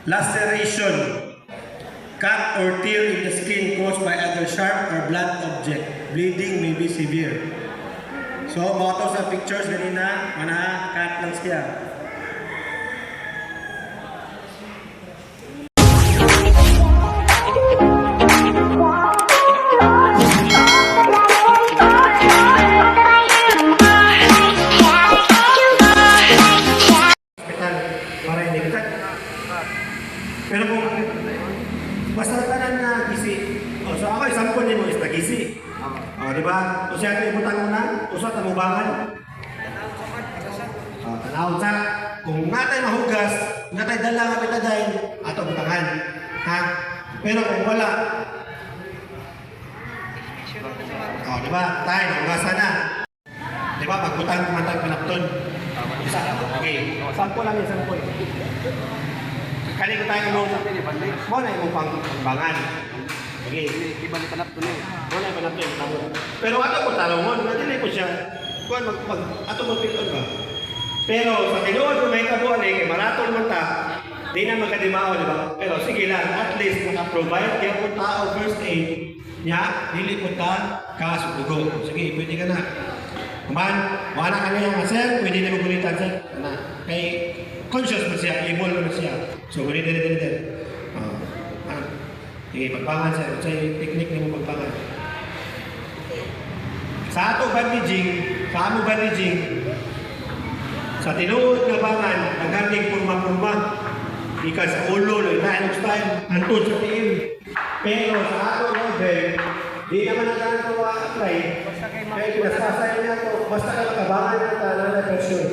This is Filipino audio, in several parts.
laceration, cut or tear in the skin caused by either sharp or blunt object. Bleeding may be severe. So, mga to sa pictures ganina, cut lang siya. Pero kung basta tanan na gisi, so ako example nimo is nagisi. Di ba? O siya ito ibutang mo na, usat ang ubangan. Tanawag sa, kung natay mahugas, natay dala nga pitadayin, ato butangan. Ha? Pero kung wala, di ba? Tayo, nahugasan na. Di ba? Pagbutang kumantang pinapton. Isa, okay. Sampo lang yung sampo. Kali ko tayo mo na yung pangbangan. Okay. Ibalik ka na ito eh. Wala pa natin tamo. Pero ato ko talongon, nadili ko siya. Kuan ato mo pilon ba. Pero sa tinuod ko may kabuan kay maraton man ta. Di na magkadimao, di ba? Pero sige lang, at least naka-provide kaya po tao first aid niya, dili po ta kasugo. Sige, pwede ka na. Man, wala ka niya nga sir, pwede na magulitan sir. Kay conscious mo siya, able mo siya. So, ganito. Sige, pagpangan sir. Sa'yo technique niyo mo pagpangan. Sa ato bandaging, sa tinuod nga bangan, naganding purma-purma. Ika sa ulo, lain style, antod sa tiim. Pero sa ato level, di naman ang ganito apply. Kaya pinasasayo niya ito, basta ka makabangan ng tanang na person.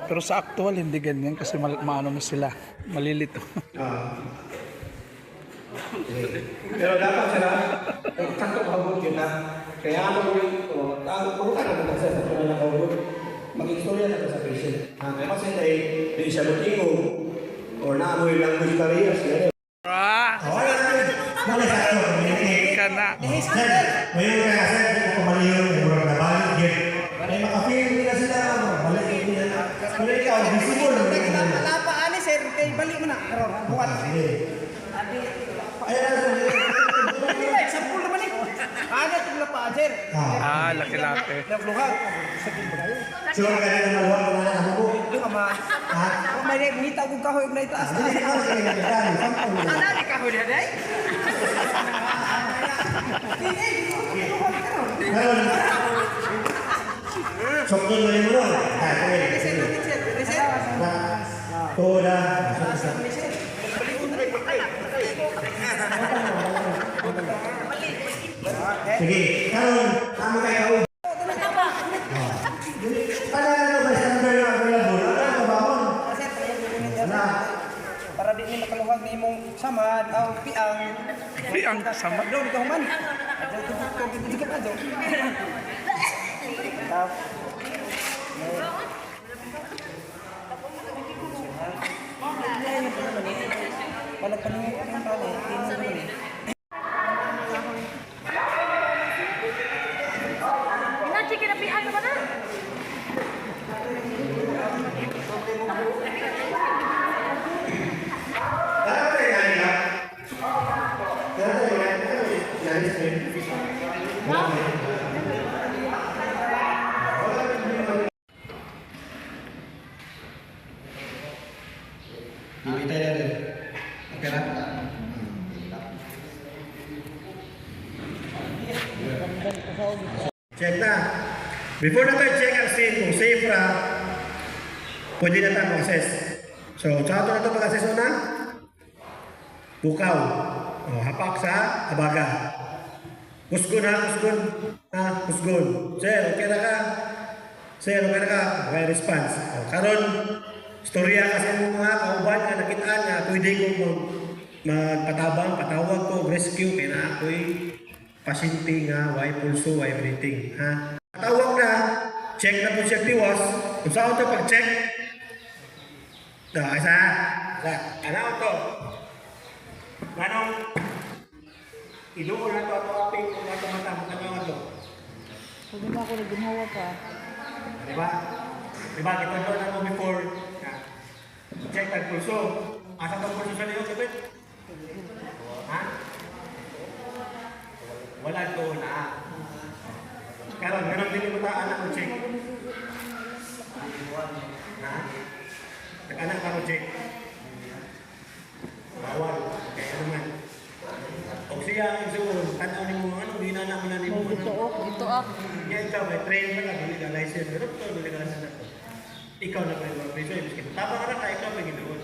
Pero sa actual, hindi ganyan kasi maano na sila. Malilito. Pero dapat sila, sakto kahubot yun na. Kaya ano yung, pumunta na naman sa tunay na kahubot. Mag-istorya na sa patient. Kasi hindi siya matingog or naamoy language barriers. Wala na sa ito. Ka na. Ngayon kaya sir, kung pamaliyon, murag na balik yun. Ay makafeel nila sila, balik nila. Pero ikaw, visible. Wala pa, ani sir, kay balik mo na. Buwan. Ayan na sir. Sampul naman eh. Ano itong lapa, sir? Laki-laki. Nagluhag. Siguro ka rin na maluwag na ako po. Yung ama. Kung may ngita kong kahoy na itaas. Ano ni kahoy na day? Karon. Sokon mo rin mo. Toda. Sige, karon tama kayo. Para di ni makaluhag ni mong samad aw piang. Piang samad. Do di ka human. Di ka pa do. Walang paningin ang tali, tino naman eh. Sige na pihan naman na. Check na. Before na tayo check ang scene, kung safe ra, pwede na tayo mag-assess. So, sa ito na ito mag-assess na, bukaw. Hapak sa abaga. Kusgon ha, kusgon. Kusgon. Sir, okay na ka? Sir, okay na ka? Okay, response. Karon, storya kasi ng mga kauban nga nakitaan nga, pwede ko magpatabang, patawag ko, rescue, kaya na ako'y pasyente nga, why pulso, why breathing. Ha? Tawag na, check na po siya tiwas. Kung saan ito pag-check, ito, isa, ano ito? Ganong, iluon na ito ato aping kung ato mata, magkano ito. Pag naman ako naggumawa pa. Diba? Diba, kita doon ako before, check ang pulso. Asa ang pulso sa liyo, kapit? Ha? Wala doon na. Karon, ganun din mo ta anak mo check. Ha? Nag-anak ka mo check. Bawal. Kaya naman. O siya ang isuon, tanaw ni mo ano, di na namin na ni mo. Dito ah. Yan ikaw, may train ka na, dili ka license. Pero ito, dili ka license na ito. Ikaw na may mga preso, ibig sabihin. Tapang ka na tayo, ikaw may ginoon.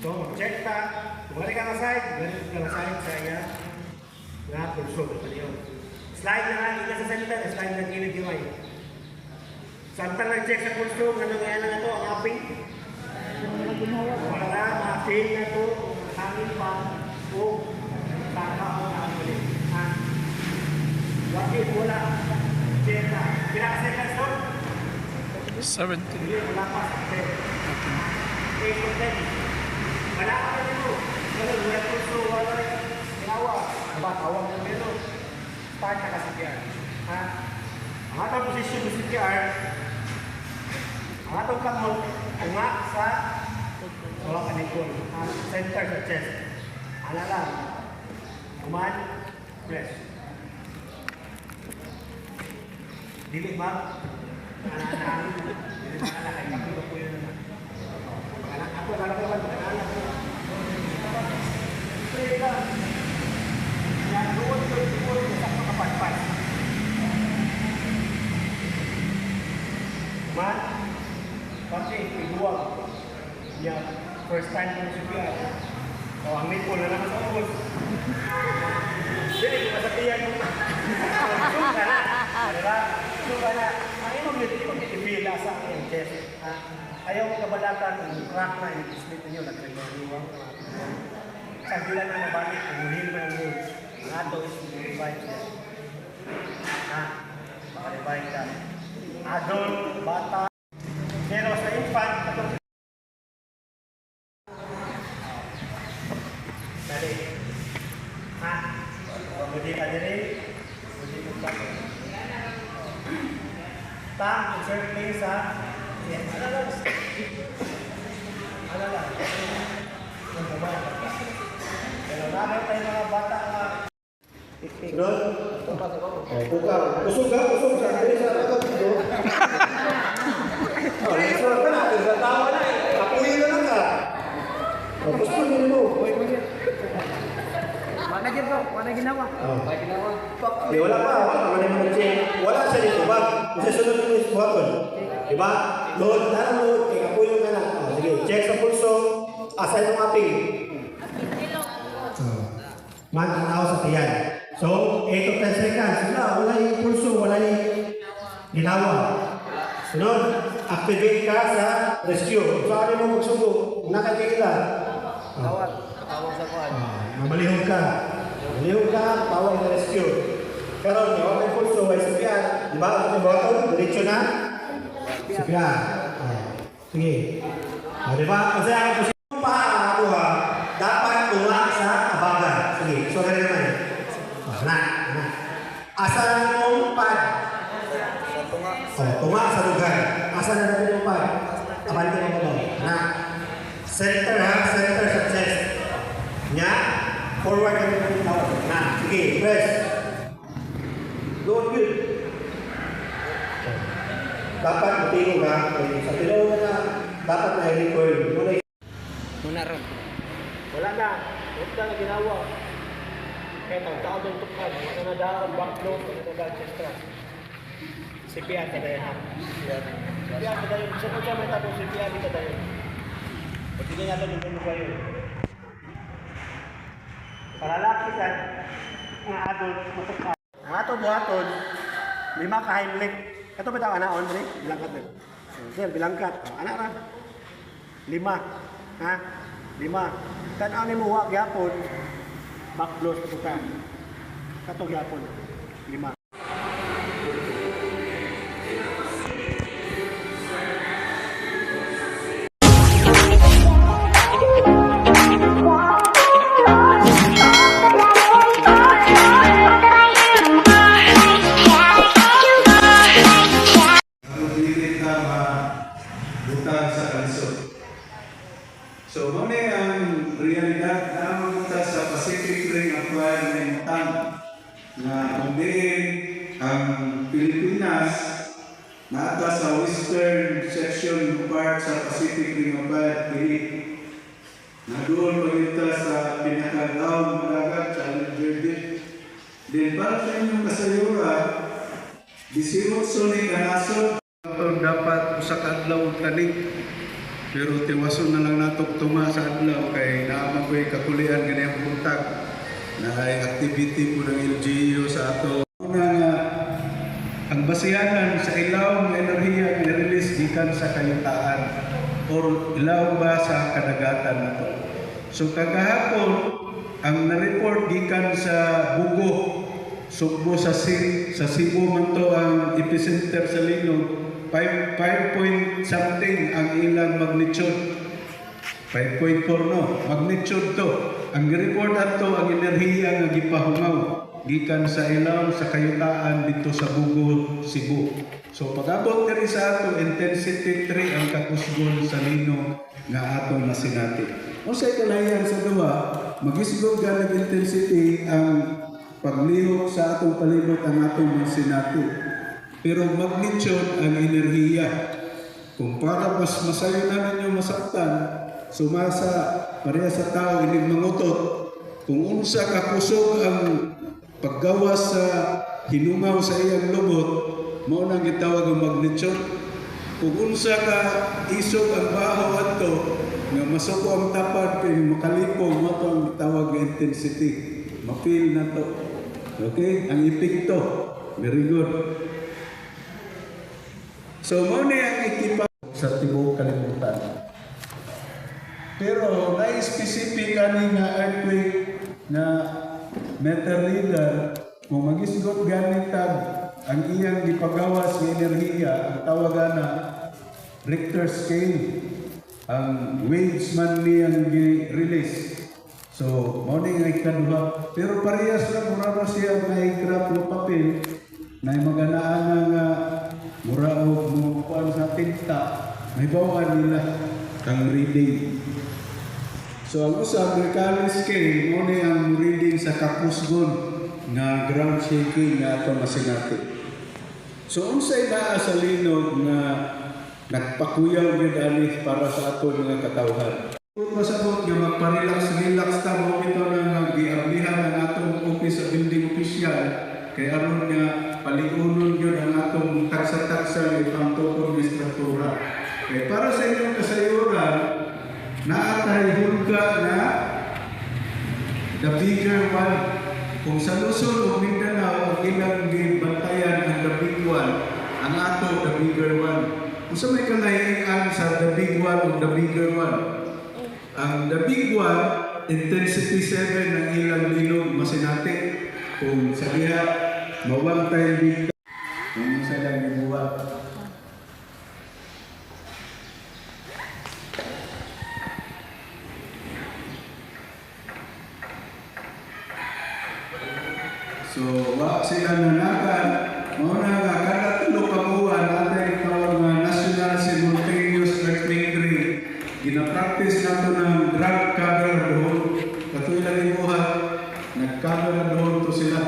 So, mag-check ta. Kung wala ka na side, wala ka na side sa iya. Nga, pulso, ito niyo. Slide na nga, hindi ka sa center, slide na gilid yung ay. Samtang nag-check sa pulso, ganun nga lang ito, ang upping. Wala, ma-feel na ito, hangin pa, o saka o nakakuli. Ha? Wakit, wala. Check na. Pinaka-seconds doon? 17. Hindi, wala pa sa 10. 8 to 10. Wala ka na nito. Ganun, wala pulso, wala ginawa. Diba, tawag mo nito. Start na ka CPR. Ha? Ang atong posisyon ng CPR, ang atong kamot, unga sa bawang kanikol. Center sa chest. Ala lang. Command, press. Dili ba? Anak-anak. Dili ba anak? Ay kapilo po yun naman. Anak ako, anak ko, anak ko. Pray ka. Yan, doon sa makapagpas. Man, pati, iguwag. Yan, first time ko siya biya. O, ang nipol na naman sa ubos. Hindi, masabihan mo. Suka na. Diba? Suka na. Ang imong nitipila sa aking chest. Ayaw mo kabalatan, crack na, i-split nyo, nagkagawang. Sagila na mabalik, umuhin mo ng mood. Ang ato is revive siya. Maka-revive ka. Adult, bata. Pero sa infant, dali. Pagmudi ka diri. Pagmudi mo pa. Insert play sa ano lang. Ano lang. Yung babae. Pero namin tayo mga bata na sunod. Usog sa diri sa ragot. Sunod ka na. Sa tawa na eh. Kapuhin na lang ka. Gusto mo. Wala ginawa. Di wala pa. Wala siya dito ba? Kasi sunod mo yung buhaton. Diba? Load. Kaya kapuhin ka na. Sige. Check sa pulso. Asay yung aping. Mag-anaw sa tiyan. So, 8 to 10 seconds. Wala yung pulso. Wala yung ginawa. Sunod. Activate ka sa rescue. So, ano mo magsubo? Nakakikita. Tawag sa kuwan. Mamalihog ka. Mamalihog ka, tawag na rescue. Pero, yung may pulso, ay sabihan. Diba? Ito yung bottle, diretso na. Sabihan. Sige. Diba? Kasi ang posisyon pa ako dapat tunga sa abaga. Sige, sorry naman. Na. Asan yung pad? Tunga sa lugar. Asan na natin yung pad? Abante mo ba? Na. Center center sa chest. Nya, forward kami ng tawag. Na, sige, press. Good. Dapat matingo ka. Sa tinaw na dapat na i-record. Muna ron. Wala na. Huwag na ginawa. Kaya tao doon tukad. Wala na daw, backload, wala na daw chest thrust. CPR ka dahil. CPR ka dahil. Gusto ko siya may tapos CPR ka dahil. Pag hindi natin yung ano kayo. Palalaki ka, mga adult, matuka. Ang ato buhaton, 5 ka-heimlich. Ito ba ito, anaon, bilangkat din. Sir, bilangkat. Anak na. 5. Ha? 5. Tanaw ni mo, huwag yapon. Back blows ito ka. Katong yapon. 5. ang realidad na kita sa Pacific Ring Acquired na imutang na kundiin ang Pilipinas na ata sa western section part sa Pacific Ring Acquired kini na doon pagkita sa pinakagawang dagat Challenger Deep. Then para sa inyong kasayuran, disirot ni kanasod dapat usa ka adlaw tanig. Pero tiwason na lang nato tuma sa adlaw kay naamang ko'y kakulian ganyan buntag na ay activity po ng LGU sa ato. Una nga, ang basihanan sa ilaw ng enerhiya na release gikan sa kayutaan or ilaw ba sa kadagatan nato. So kagahapon, ang na-report gikan sa Bugo, Sugbo sa Cebu man to ang epicenter sa Linog, 5 point something ang ilang magnitude. 5.4 no, magnitude to. Ang report ato ang enerhiya nga gipahungaw gikan sa ilaw sa kayutaan dito sa Bugo, Cebu. So pag-abot diri sa ato intensity 3 ang kakusgon sa Linog nga atong masinati. Unsay kalayan sa duha, magisgod ganag intensity ang paglihok sa atong palibot ang atong masinati. Pero magnitude ang enerhiya. Kung para mas masayo na ninyo masaktan, sumasa pareha sa tao inig mangutot, kung unsa ka kusog ang paggawas sa hinungaw sa iyang lubot, mao nang gitawag ang magnitude. Kung unsa ka isog ang baho adto nga masuko ang tapad kay makalipong, mo ang gitawag nga intensity. Mapil na to. Okay? Ang epekto. Very good. So, mo na ang ikipa sa tibok kalibutan. Pero, na-specific ani nga earthquake na meter reader, kung magisgot ganitag ang iyang gipagawas ng enerhiya, ang tawagan na Richter scale, ang waves man niyang gi-release. So, mo na nga ikaduha. Pero parehas na mura na siya na i-graph ng papel na maganaan nga mura o mukuan sa tinta, may bawaan nila ang reading. So, ang usap, Mercalli scale, mo na ang reading sa kapusgon nga ground shaking nga ito masinati. So, unsay naa sa Linog na nagpakuyaw yun alis para sa ato mga katawhan. Kung masabot nga magparelax-relax ta mo ito na giablihan ang atong office sa building official kay aron nga paligunon yun ang atong taksa-taksa ng pangtukod ng struktura. Kaya para sa inyong kasayuran, naatay hulga na the bigger one. Kung sa Luzon o Mindanao, ang ilang bantayan ang the big one, ang ato the bigger one. Kung sa may kalahian sa the big one o the bigger one, ang the big one, intensity 7 ng ilang Linog masinati. Kung sa diha, mawang tayo dito. Kung sa lang ibuwa. So, wak sila nanagan. Mauna nga, kada tulo kabuhan natin tawag nga National Simultaneous Earthquake Drill. Gina-practice nato ng drug cover doon. Katoy lang yung buhat, nag-cover na doon to sila.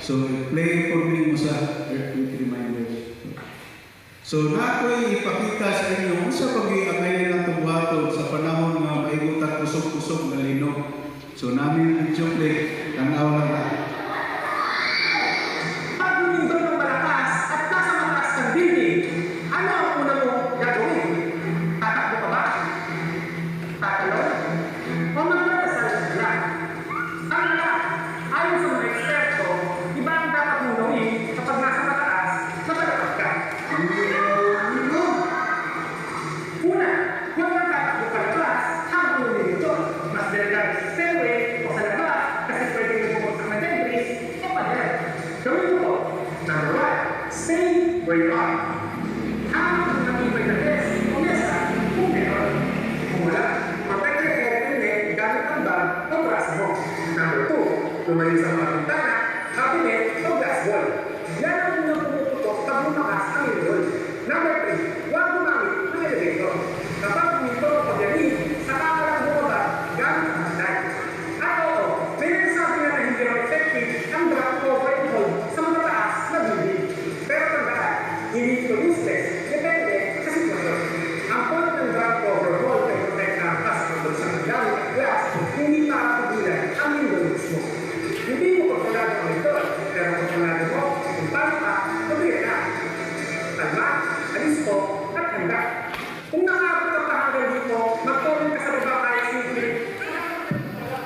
So, play for me mo sa earthquake reminders. So, na ako'y ipakita sa inyo kung sa pag-iangay ng tubuhato sa panahon na maigutan kusog-kusog na Linog. So, namin ang chocolate, tanaw lang na. Where you are. How nakibay na test? Kung nasa, kung meron. Kung wala, protect your head and neck gamit ang bag o brass mo. Number 2, lumayo sa mga bintana, cabinet o glass wall. Yan ang unang pumuputok pag lumakas ang ilod. Number 3, huwag gumamit ng elevator. Kapag umito o pagyanin, saka ka lang bumaba gamit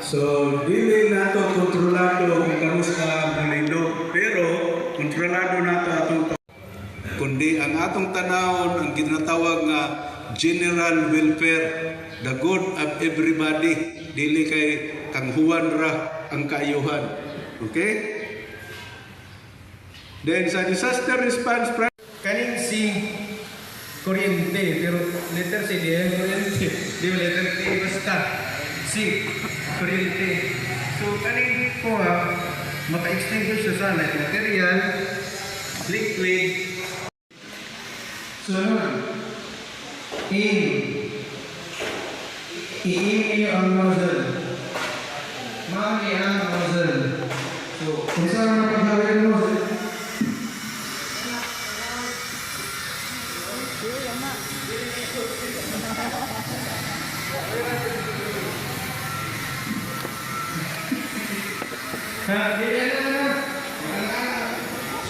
So, dili nato kontrolado kung kamusta ang nalindot, pero kontrolado nato atong kundi ang atong tanawon ang ginatawag nga general welfare, the good of everybody, dili kay kanghuan ra ang kaayuhan. Okay? Then sa disaster response Kaning si kuryente, pero letter C, di yan kuryente. Di ba letter T, basta C, kuryente. So, kaning ko maka-extinguish siya sa light material, liquid. Sunod. I-aim niyo ang nozzle. Mami ang nozzle. So, kung saan magpagawin ang nozzle,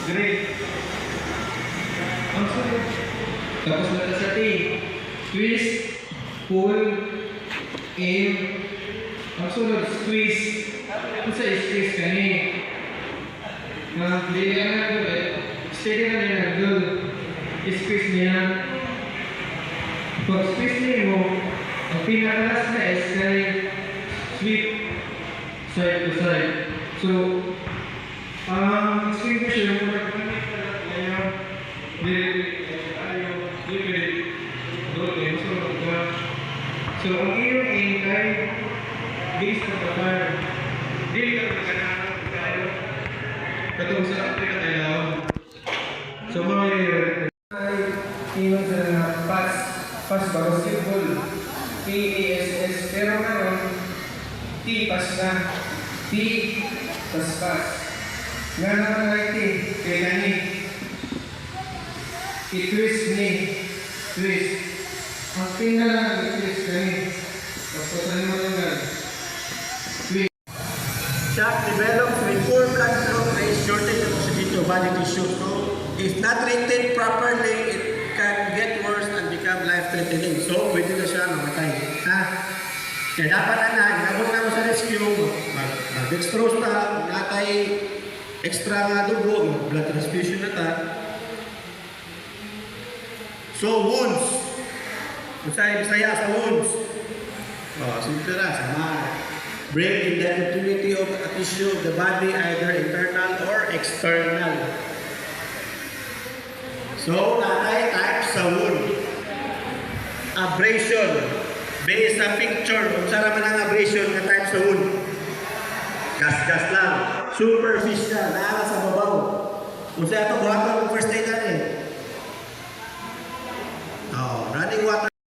great. Ang sunod. Tapos letter sa T. Twist, pull, aim. Ang sunod, squeeze. Kung sa squeeze ka ni. Hindi ka na nag-ulit. Steady ka na nag-ulit. I-squeeze niya. Pag squeeze niya mo, ang pinakalas na S ay sweep side to side. So, extinguisher mo nagpapit na lang ngayon. So, ang iyong aim kay based on the fire. Dili ka magkanahan tayo. Katong sa Africa tayo. So, mga iwan sa na pass basketball. P-A-S-S. Pero ngayon, T pass na. T pass. Nga naman like T. Kaya gani. I-twist ni. Twist. Ang tingnan i-twist gani. Tapos ano mo lang gan. Twist. Shock develops with poor blood flow and shortage of oxygen to body tissue. So, if not treated properly, it can get worse and become life-threatening. So, pwede na siya mamatay. Ha? Kaya dapat inabot na mo sa rescue, mag-dextrose na, natay extra nga dugo, blood transfusion na ta. So, wounds. Masaya sa wounds. Simple na, sama. Break in the continuity of a tissue of the body, either internal or external. So, natay type sa wound. Abrasion. Based sa picture, kung saan naman ang abrasion na type sa wound. Gas-gas lang. Superficial, naala sa babaw. Kung saan ito, buhat ng first aid natin,